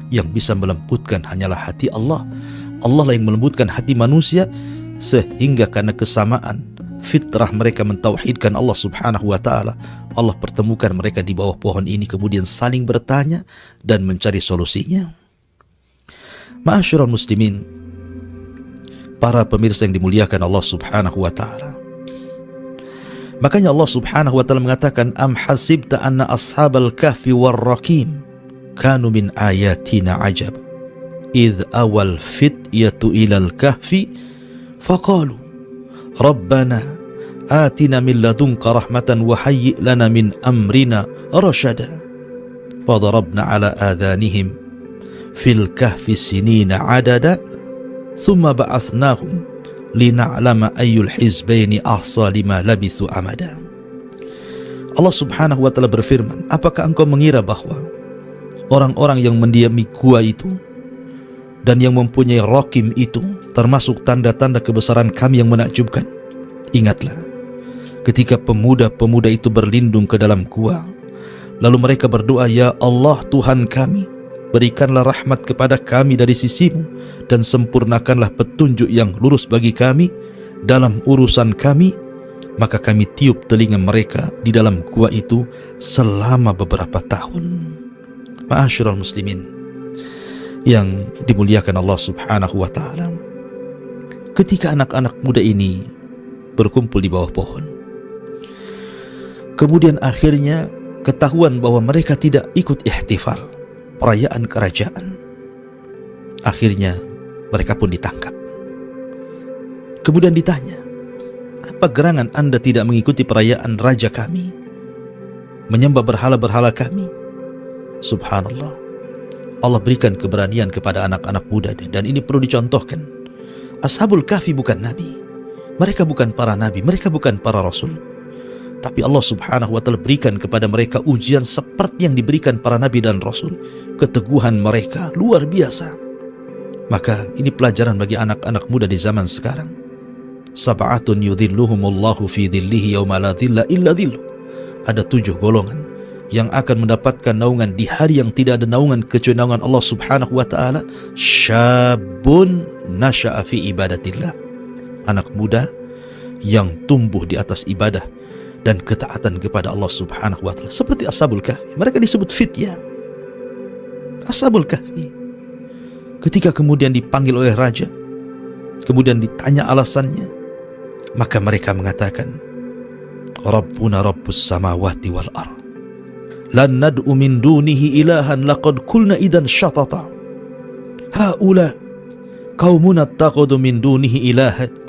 Yang bisa melembutkan hanyalah hati Allah. Allah lah yang melembutkan hati manusia, sehingga karena kesamaan fitrah mereka mentauhidkan Allah subhanahu wa ta'ala, Allah pertemukan mereka di bawah pohon ini, kemudian saling bertanya dan mencari solusinya. Ma'asyiral muslimin, para pemirsa yang dimuliakan Allah subhanahu wa ta'ala, makanya Allah subhanahu wa ta'ala mengatakan, am hasibta anna ashabal kahfi warraqim kanu min ayatina ajab idh awal fityatu ilal kahfi faqalu rabbana atina min ladunka rahmatan wa hayyi' lana min amrina rashada fadarabna ala adhanihim fil kahfi sinina adada thumma ba'athnahum lina'lama ayyul hizbaini ahsa lima labithu amada. Allah subhanahu wa ta'ala berfirman, apakah engkau mengira bahwa orang-orang yang mendiami gua itu dan yang mempunyai rakim itu termasuk tanda-tanda kebesaran kami yang menakjubkan? Ingatlah ketika pemuda-pemuda itu berlindung ke dalam gua, lalu mereka berdoa, ya Allah Tuhan kami, berikanlah rahmat kepada kami dari sisimu dan sempurnakanlah petunjuk yang lurus bagi kami dalam urusan kami. Maka kami tiup telinga mereka di dalam gua itu selama beberapa tahun. Ma'asyiral muslimin yang dimuliakan Allah subhanahu wa ta'ala, ketika anak-anak muda ini berkumpul di bawah pohon, kemudian akhirnya ketahuan bahwa mereka tidak ikut ihtifal perayaan kerajaan. Akhirnya mereka pun ditangkap. Kemudian ditanya, apa gerangan anda tidak mengikuti perayaan raja kami, menyembah berhala-berhala kami? Subhanallah, Allah berikan keberanian kepada anak-anak muda, dan ini perlu dicontohkan. Ashabul kahfi bukan nabi, mereka bukan para nabi, mereka bukan para rasul, tapi Allah subhanahu wa ta'ala berikan kepada mereka ujian seperti yang diberikan para nabi dan rasul. Keteguhan mereka luar biasa. Maka ini pelajaran bagi anak-anak muda di zaman sekarang. Sab'atun yudhilluhumullahu fi dhillihi yawma la dhilla illa dhillu. Ada 7 golongan yang akan mendapatkan naungan di hari yang tidak ada naungan kecuali naungan Allah subhanahu wa ta'ala. Syabun nasha'a fi ibadatillah, anak muda yang tumbuh di atas ibadah dan ketaatan kepada Allah subhanahu wa ta'ala. Seperti Ashabul Kahfi, mereka disebut fityah. Ashabul Kahfi ketika kemudian dipanggil oleh raja, kemudian ditanya alasannya, maka mereka mengatakan, Rabbuna Rabbus samawati wal ard, lan nad'u min dunihi ilahan laqad kulna idan syatata, haula qaumuna taqadu min dunihi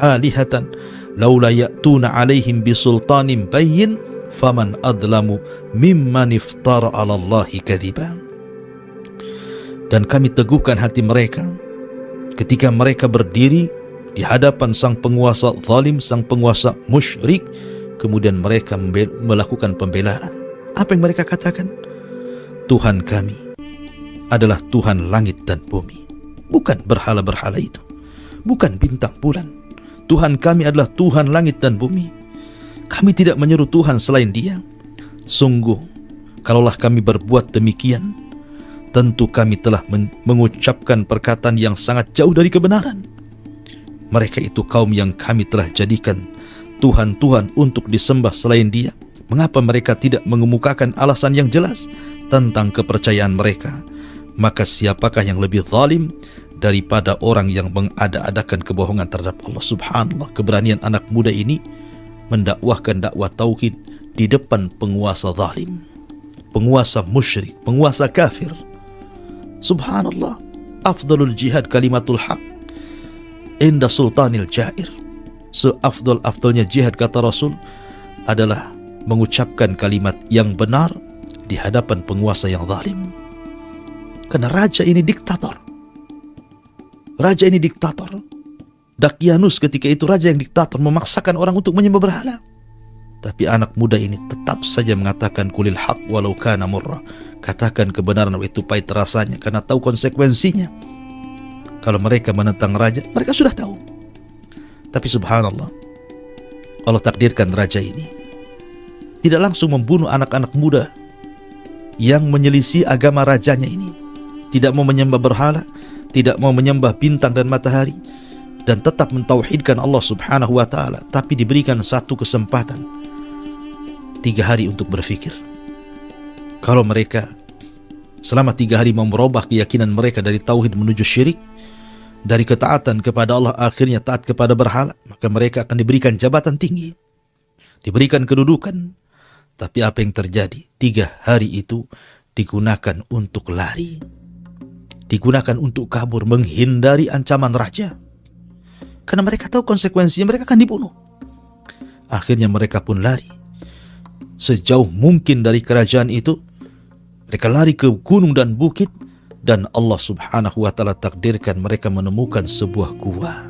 alihatan laula ya'tuna alaihim bisultanin bayyin faman adlamu mimman iftara 'ala Allahi kadziba. Dan kami teguhkan hati mereka ketika mereka berdiri di hadapan sang penguasa zalim, sang penguasa musyrik, kemudian mereka melakukan pembelaan. Apa yang mereka katakan? Tuhan kami adalah Tuhan langit dan bumi, bukan berhala-berhala itu, bukan bintang bulan. Tuhan kami adalah Tuhan langit dan bumi. Kami tidak menyeru Tuhan selain Dia. Sungguh, kalaulah kami berbuat demikian, tentu kami telah mengucapkan perkataan yang sangat jauh dari kebenaran. Mereka itu kaum yang kami telah jadikan Tuhan-Tuhan untuk disembah selain Dia. Mengapa mereka tidak mengemukakan alasan yang jelas tentang kepercayaan mereka? Maka siapakah yang lebih zalim daripada orang yang mengada-adakan kebohongan terhadap Allah? Subhanallah, keberanian anak muda ini mendakwahkan dakwah tauhid di depan penguasa zalim, penguasa musyrik, penguasa kafir. Subhanallah, afdalul jihad kalimatul haq inda sultanil jair. Seafdal-afdalnya jihad, kata Rasul, adalah mengucapkan kalimat yang benar di hadapan penguasa yang zalim. Karena raja ini diktator. Raja ini diktator. Dakyanus ketika itu raja yang diktator, memaksakan orang untuk menyembah berhala. Tapi anak muda ini tetap saja mengatakan kulil haq walau kana murra. Katakan kebenaran itu pahit rasanya, karena tahu konsekuensinya. Kalau mereka menentang raja, mereka sudah tahu. Tapi subhanallah, Allah takdirkan raja ini tidak langsung membunuh anak-anak muda yang menyelisih agama rajanya ini. tidak mau menyembah berhala, tidak mau menyembah bintang dan matahari, dan tetap mentauhidkan Allah Subhanahu wa ta'ala, tapi diberikan satu kesempatan 3 hari untuk berfikir. Kalau mereka selama 3 hari mau merubah keyakinan mereka dari tauhid menuju syirik, dari ketaatan kepada Allah akhirnya taat kepada berhala, maka mereka akan diberikan jabatan tinggi, diberikan kedudukan. Tapi apa yang terjadi? 3 hari itu digunakan untuk lari, digunakan untuk kabur, menghindari ancaman raja. Karena mereka tahu konsekuensinya, mereka akan dibunuh. Akhirnya mereka pun lari sejauh mungkin dari kerajaan itu. Mereka lari ke gunung dan bukit, dan Allah Subhanahu wa ta'ala takdirkan mereka menemukan sebuah gua.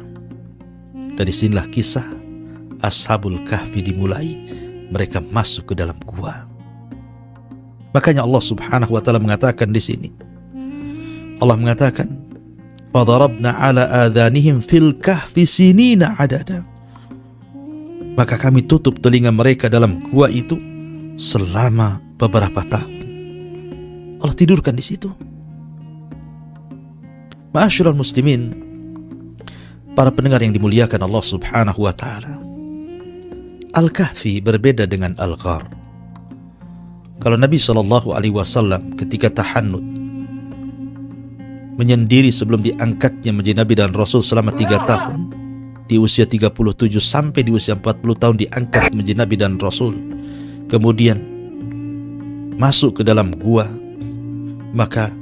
Dari sinilah kisah Ashabul Kahfi dimulai. Mereka masuk ke dalam gua. Makanya Allah Subhanahu wa ta'ala mengatakan di sini, Allah mengatakan, "Fadarabna 'ala adhanihim fil kahfi sinina 'adada." Maka kami tutup telinga mereka dalam gua itu selama beberapa tahun. Allah tidurkan di situ. Ma'asyiral muslimin, para pendengar yang dimuliakan Allah Subhanahu wa ta'ala, Al-Kahfi berbeda dengan Al-Ghar. Kalau Nabi SAW ketika tahannut, menyendiri sebelum diangkatnya menjadi Nabi dan Rasul selama 3 tahun, di usia 37 sampai di usia 40 tahun diangkat menjadi Nabi dan Rasul, kemudian masuk ke dalam gua, maka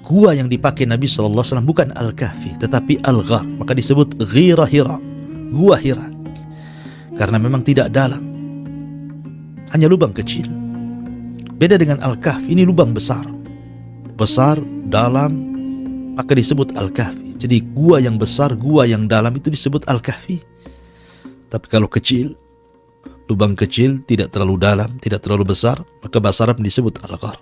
gua yang dipakai Nabi SAW bukan Al-Kahfi tetapi Al-Ghar, maka disebut Ghira Hira, gua Hira, karena memang tidak dalam, hanya lubang kecil. Beda dengan Al-Kahfi, ini lubang besar, dalam, maka disebut Al-Kahfi. Jadi gua yang besar, gua yang dalam itu disebut Al-Kahfi. Tapi kalau kecil, lubang kecil, tidak terlalu dalam, tidak terlalu besar, maka bahasa Arab disebut Al-Ghar.